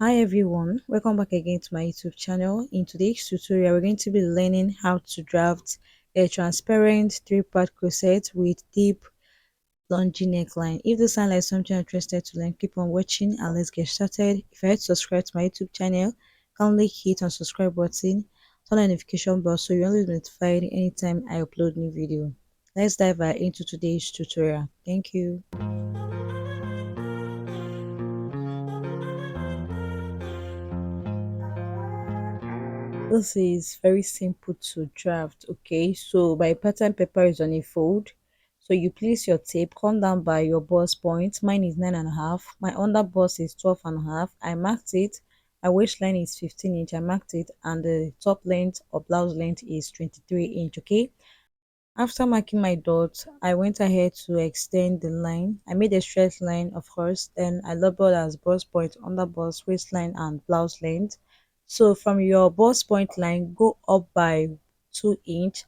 Hi everyone, welcome back again to my YouTube channel. In today's tutorial, we're going to be learning how to draft a transparent three-part corset with deep plunging neckline. If this sounds like something you're interested to learn, keep on watching and let's get started. If you're yet to subscribe to my YouTube channel, kindly hit on subscribe button, turn on the notification bell so you're always notified anytime I upload new video. Let's dive right into today's tutorial. Thank you. This is very simple to draft. Okay, so my pattern paper is on a fold, so you place your tape, come down by your bust point. Mine is 9.5, my under bust is 12.5. I marked it. My waistline is 15 inch, I marked it, and the top length or blouse length is 23 inch. Okay, after marking my dot, I went ahead to extend the line. I made a straight line, of course, then I labeled as bust point, under bust, waistline, and blouse length. So from your bust point line, go up by 2 inch,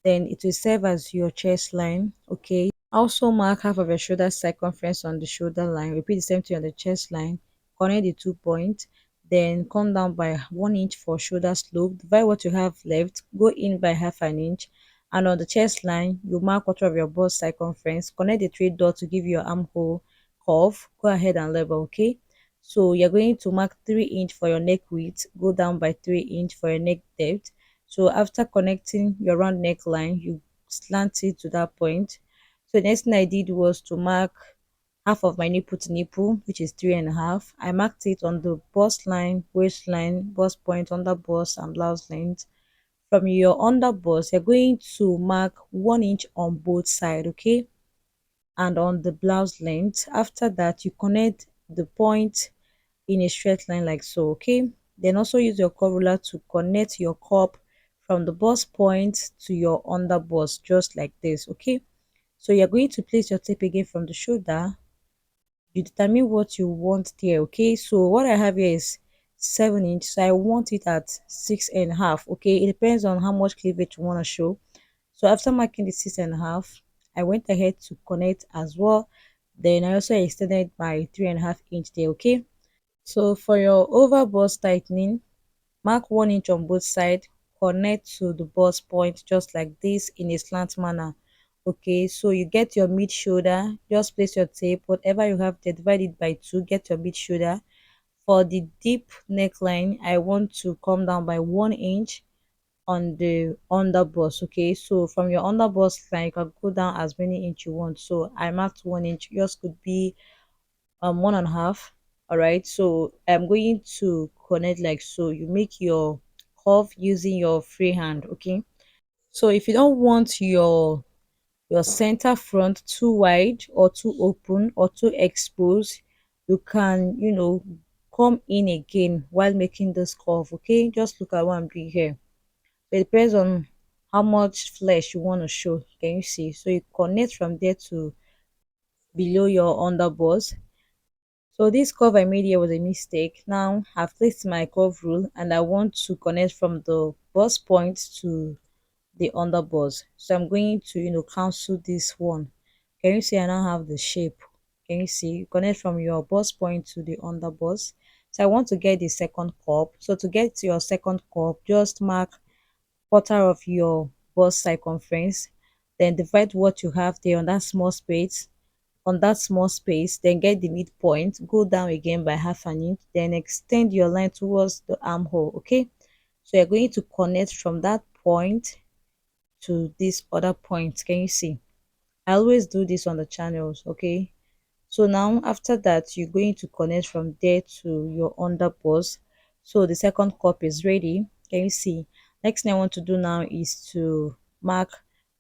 then it will serve as your chest line. Okay, also mark half of your shoulder circumference on the shoulder line. Repeat the same thing on the chest line. Connect the 2 points, then come down by 1 inch for shoulder slope. Divide what you have left, go in by half an inch, and on the chest line you mark quarter of your bust circumference. Connect the three dots to give your armhole curve. Go ahead and level. Okay, so you're going to mark 3 inch for your neck width, go down by 3 inch for your neck depth. So after connecting your round neckline, you slant it to that point. So the next thing I did was to mark half of my nipple to nipple, which is 3.5. I marked it on the bust line, waistline, bust point, under bust, and blouse length. From your under bust, you're going to mark 1 inch on both sides, okay? And on the blouse length. After that, you connect the point in a straight line like so. Okay, then also use your curve ruler to connect your cup from the bust point to your under bust, just like this. Okay, so you're going to place your tape again from the shoulder. You determine what you want there. Okay, so what I have here is 7 inch, so I want it at 6.5. Okay, it depends on how much cleavage you want to show. So after marking the 6.5, I went ahead to connect as well. Then I also extended my 3.5 inch there. Okay, so for your over bust tightening, mark 1 inch on both sides, connect to the bust point just like this in a slant manner. Okay, so you get your mid shoulder, just place your tape, whatever you have there, divide it by two, get your mid shoulder. For the deep neckline, I want to come down by 1 inch on the under bust. Okay, so from your under bust line, you can go down as many inch you want. So I marked 1 inch, yours could be 1.5. All right, so I'm going to connect like so. You make your curve using your free hand. Okay, so if you don't want your center front too wide or too open or too exposed, you can, come in again while making this curve. Okay, just look at what I'm doing here. So it depends on how much flesh you want to show. Can you see? So you connect from there to below your underbust. So this curve I made here was a mistake. Now I've placed my curve rule and I want to connect from the bust point to the underbust. So I'm going to, cancel this one. Can you see I now have the shape? Can you see? Connect from your bust point to the underbust. So I want to get the second curve. So to get to your second curve, just mark quarter of your bust circumference. Then divide what you have there on that small space then get the midpoint, go down again by half an inch, then extend your line towards the armhole. Okay, so you're going to connect from that point to this other point. Can you see? I always do this on the channels. Okay, so now after that, you're going to connect from there to your underbust. So the second cup is ready. Can you see? Next thing I want to do now is to mark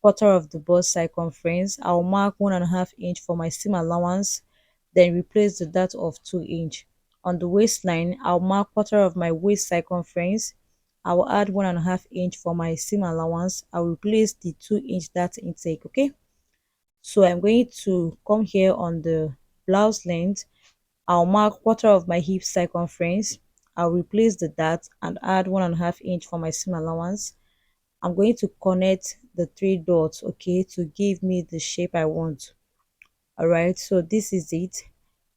quarter of the bust circumference. I'll mark 1.5 inch for my seam allowance, then replace the dot of 2 inch. On the waistline, I'll mark quarter of my waist circumference. I will add 1.5 inch for my seam allowance. I'll replace the 2 inch dart intake. Okay, so I'm going to come here on the blouse length. I'll mark quarter of my hip circumference. I'll replace the dart and add 1.5 inch for my seam allowance. I'm going to connect the three dots, okay, to give me the shape I want. All right, so this is it.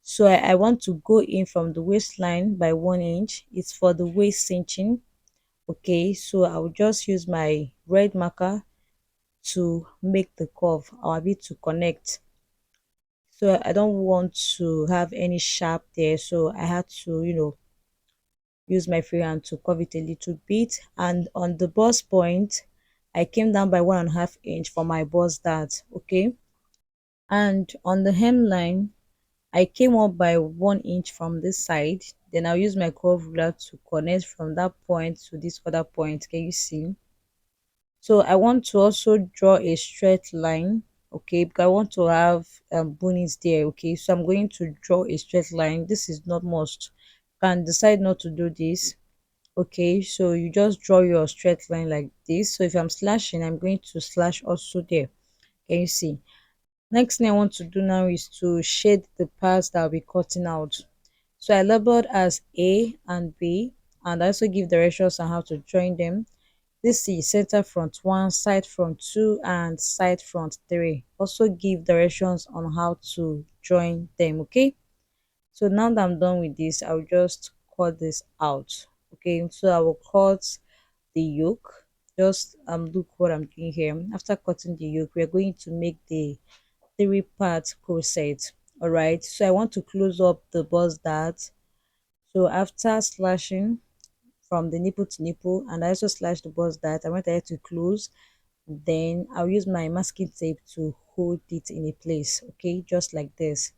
So I want to go in from the waistline by 1 inch. It's for the waist cinching. Okay, so I'll just use my red marker to make the curve or a bit to connect. So I don't want to have any sharp there, so I had to, use my free hand to curve it a little bit. And on the bust point, I came down by 1.5 inch for my bust dart. Okay, and on the hemline, I came up by 1 inch from this side. Then I'll use my curve ruler to connect from that point to this other point. Can you see? So I want to also draw a straight line. Okay, because I want to have bunnies there. Okay, so I'm going to draw a straight line. This is not must. You can decide not to do this. Okay, so you just draw your straight line like this. So if I'm slashing, I'm going to slash also there. Can you see? Next thing I want to do now is to shade the parts that I'll be cutting out. So I labeled as A and B, and I also give directions on how to join them. This is center front 1, side front 2, and side front 3. Also give directions on how to join them. Okay, so now that I'm done with this, I'll just cut this out. Okay, so I will cut the yoke. Just look what I'm doing here. After cutting the yoke, we're going to make the 3-part corset. All right, so I want to close up the bust dart. So after slashing from the nipple to nipple, and I also slash the bust dart, I want it to close. Then I'll use my masking tape to hold it in a place. Okay, just like this.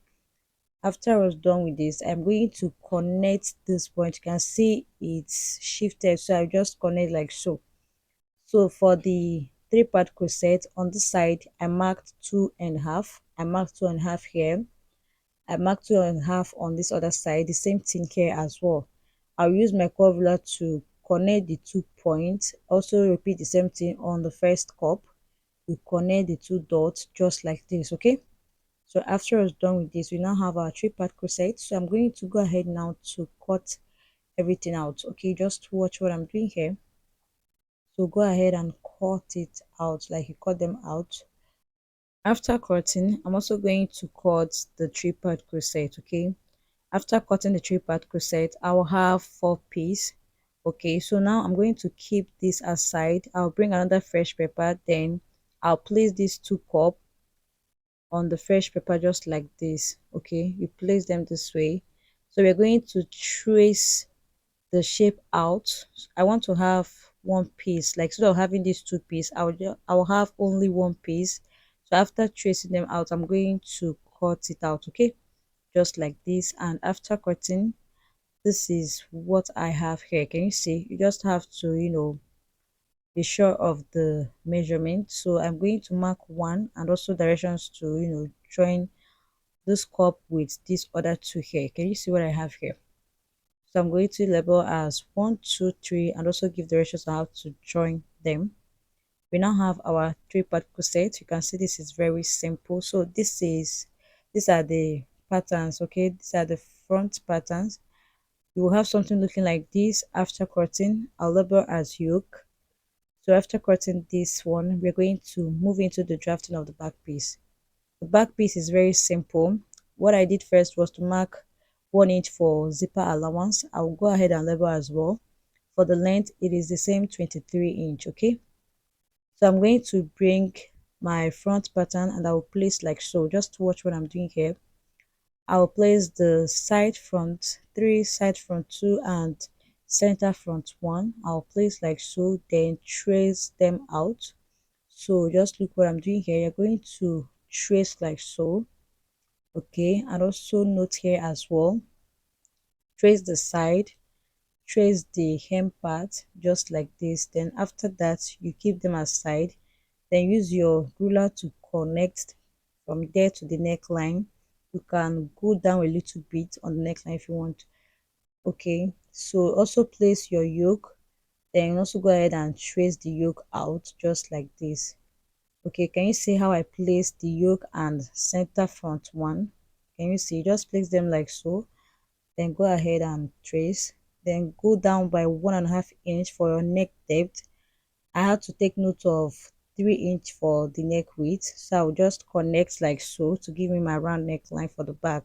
After I was done with this, I'm going to connect this point. You can see it's shifted, so I just connect like so. So for the 3-part corset on the side, I marked 2.5. I marked 2.5 here. I marked 2.5 on this other side. The same thing here as well. I'll use my curve ruler to connect the 2 points. Also repeat the same thing on the first cup. We connect the 2 dots just like this. Okay, so after I was done with this, we now have our 3-part corset. So I'm going to go ahead now to cut everything out. Okay, just watch what I'm doing here. So go ahead and cut it out like you cut them out. After cutting, I'm also going to cut the 3-part corset. Okay, after cutting the 3-part corset, I will have 4 pieces. Okay, so now I'm going to keep this aside. I'll bring another fresh paper, then I'll place these 2 cup on the fresh paper just like this. Okay, you place them this way. So we're going to trace the shape out. I want to have 1 piece, like instead of having these 2 pieces, I will have only 1 piece. So after tracing them out, I'm going to cut it out. Okay, just like this. And after cutting, this is what I have here. Can you see? You just have to, be sure of the measurement. So I'm going to mark 1 and also directions to, join this cup with this other 2 here. Can you see what I have here? So I'm going to label as 1, 2, 3, and also give directions on how to join them. We now have our 3-part corset. You can see this is very simple. So these are the patterns. Okay, these are the front patterns. You will have something looking like this after cutting. I'll label as yoke. So after cutting this one, we're going to move into the drafting of the back piece. The back piece is very simple. What I did first was to mark 1 inch for zipper allowance. I will go ahead and label as well. For the length, it is the same 23 inch. Okay, so I'm going to bring my front pattern and I will place like so. Just watch what I'm doing here. I will place the side front 3, side front 2, and center front 1. I'll place like so, then trace them out. So just look what I'm doing here. You're going to trace like so. Okay, and also note here as well, trace the side, trace the hem part just like this. Then after that, you keep them aside, then use your ruler to connect from there to the neckline. You can go down a little bit on the neckline if you want. Okay, so also place your yoke, then also go ahead and trace the yoke out just like this. Okay, can you see how I place the yoke and center front 1? Can you see? Just place them like so, then go ahead and trace, then go down by 1.5 inch for your neck depth. I had to take note of 3 inch for the neck width, so I'll just connect like so to give me my round neckline for the back.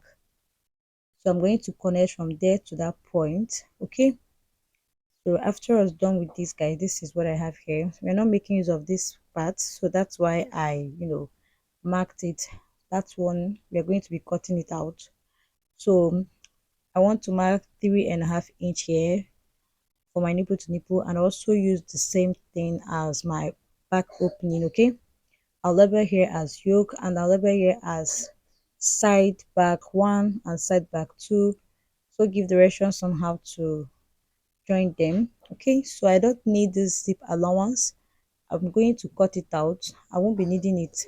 So I'm going to connect from there to that point. Okay. So after I was done with this guy, this is what I have here. We're not making use of this part, so that's why I, marked it. That's one we are going to be cutting it out. So I want to mark 3.5 inch here for my nipple to nipple, and also use the same thing as my back opening. Okay, I'll label here as yoke, and I'll label here as side back one and side back two. So give directions on how to join them. Okay, so I don't need this zip allowance. I'm going to cut it out. I won't be needing it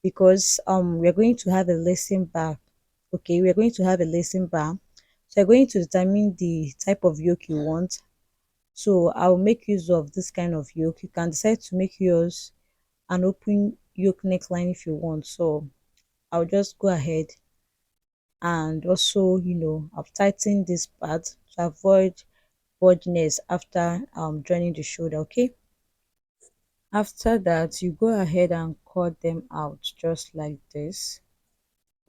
because we're going to have a lacing bar. Okay, we're going to have a lacing bar. So you're going to determine the type of yoke you want. So I'll make use of this kind of yoke. You can decide to make yours an open yoke neckline if you want. So I'll just go ahead and also, I've tightened this part to avoid bulginess after joining the shoulder. Okay, after that you go ahead and cut them out just like this.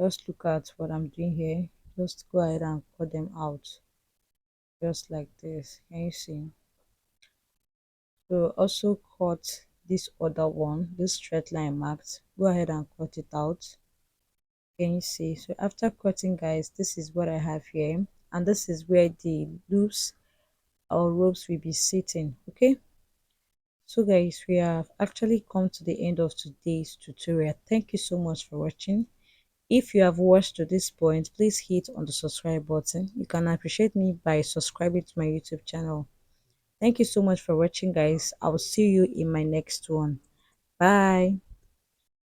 Just look at what I'm doing here. Just go ahead and cut them out just like this. Can you see? So also cut this other one, this straight line marked. Go ahead and cut it out. Can you see? So after cutting, guys, this is what I have here, and this is where the loops or ropes will be sitting. Okay, so guys, we have actually come to the end of today's tutorial. Thank you so much for watching. If you have watched to this point, please hit on the subscribe button. You can appreciate me by subscribing to my YouTube channel. Thank you so much for watching, guys. I will see you in my next one. Bye.